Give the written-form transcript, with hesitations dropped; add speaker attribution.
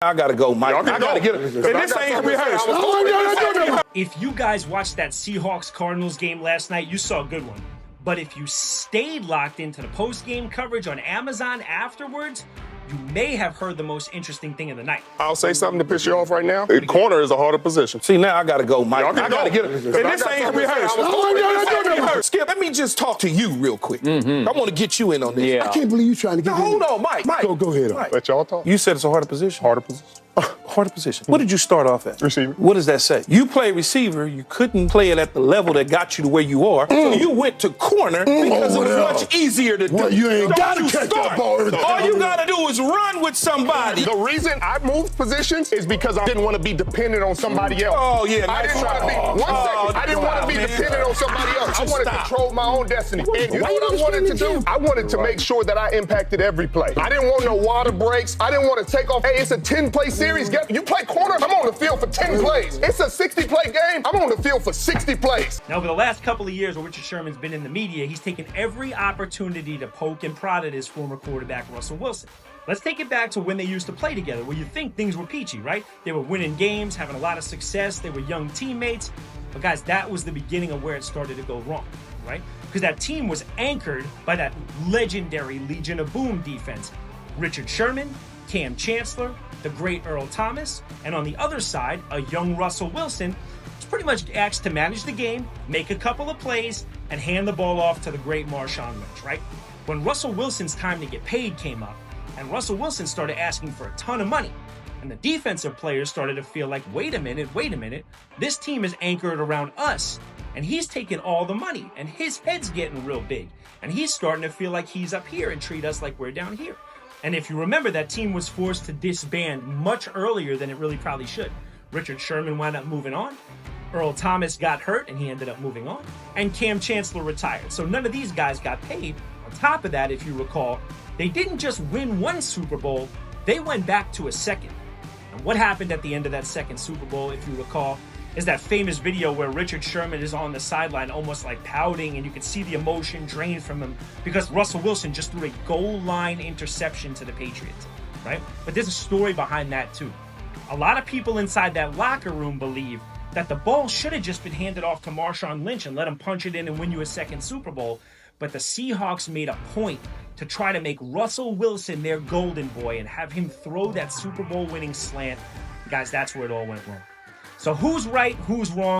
Speaker 1: I gotta go, Mike.
Speaker 2: I gotta get it.
Speaker 1: And this ain't rehearsed.
Speaker 3: If you guys watched that Seahawks-Cardinals game last night, you saw a good one. But if you stayed locked into the post-game coverage on Amazon afterwards, you may have heard the most interesting thing of the night.
Speaker 2: I'll say something to piss you off right now. Corner is a harder position.
Speaker 1: See, now I gotta go, Mike. I gotta get it. And
Speaker 2: this ain't rehearsed.
Speaker 1: Skip, let me just talk to you real quick. I want to get you in on this.
Speaker 4: Yeah.
Speaker 5: I can't believe you trying to get
Speaker 1: Hold on, Mike.
Speaker 5: Go ahead.
Speaker 1: Mike.
Speaker 2: Let y'all talk.
Speaker 1: You said it's a harder position?
Speaker 2: Harder position.
Speaker 1: Harder position. What did you start off at?
Speaker 2: Receiver.
Speaker 1: What does that say? You play receiver, you couldn't play it at the level that got you to where you are, so you went to corner because it was much easier to do.
Speaker 5: Well, you ain't gotta
Speaker 1: you
Speaker 5: catch that ball early.
Speaker 1: All you gotta do is run with somebody.
Speaker 2: The reason I moved positions is because I didn't want to be dependent on somebody else.
Speaker 1: Oh, yeah.
Speaker 2: I didn't want to be, I didn't want to be dependent on somebody else. I wanted to control my own destiny. And you know what I wanted to do? I wanted to make sure that I impacted every play. I didn't want no water breaks. I didn't want to take off. Hey, it's a 10-play series. You play corner, I'm on the field for 10 plays. It's a 60-play game. I'm on the field for 60 plays.
Speaker 3: Now, over the last couple of years where Richard Sherman's been in the media, he's taken every opportunity to poke and prod at his former quarterback, Russell Wilson. Let's take it back to when they used to play together, where you think things were peachy, right? They were winning games, having a lot of success. They were young teammates. But guys, that was the beginning of where it started to go wrong, right? Because that team was anchored by that legendary Legion of Boom defense. Richard Sherman, Cam Chancellor, the great Earl Thomas, and on the other side, a young Russell Wilson was pretty much asked to manage the game, make a couple of plays, and hand the ball off to the great Marshawn Lynch, right? When Russell Wilson's time to get paid came up, and Russell Wilson started asking for a ton of money, and the defensive players started to feel like, wait a minute, this team is anchored around us, and he's taking all the money, and his head's getting real big, and he's starting to feel like he's up here and treat us like we're down here. And if you remember, that team was forced to disband much earlier than it really probably should. Richard Sherman wound up moving on. Earl Thomas got hurt and he ended up moving on. And Cam Chancellor retired. So none of these guys got paid. On top of that, if you recall, they didn't just win one Super Bowl, they went back to a second. And what happened at the end of that second Super Bowl, if you recall, is that famous video where Richard Sherman is on the sideline almost like pouting, and you can see the emotion drain from him because Russell Wilson just threw a goal line interception to the Patriots, right? But there's a story behind that too. A lot of people inside that locker room believe that the ball should have just been handed off to Marshawn Lynch and let him punch it in and win you a second Super Bowl. But the Seahawks made a point to try to make Russell Wilson their golden boy and have him throw that Super Bowl winning slant. Guys, that's where it all went wrong. So who's right, who's wrong?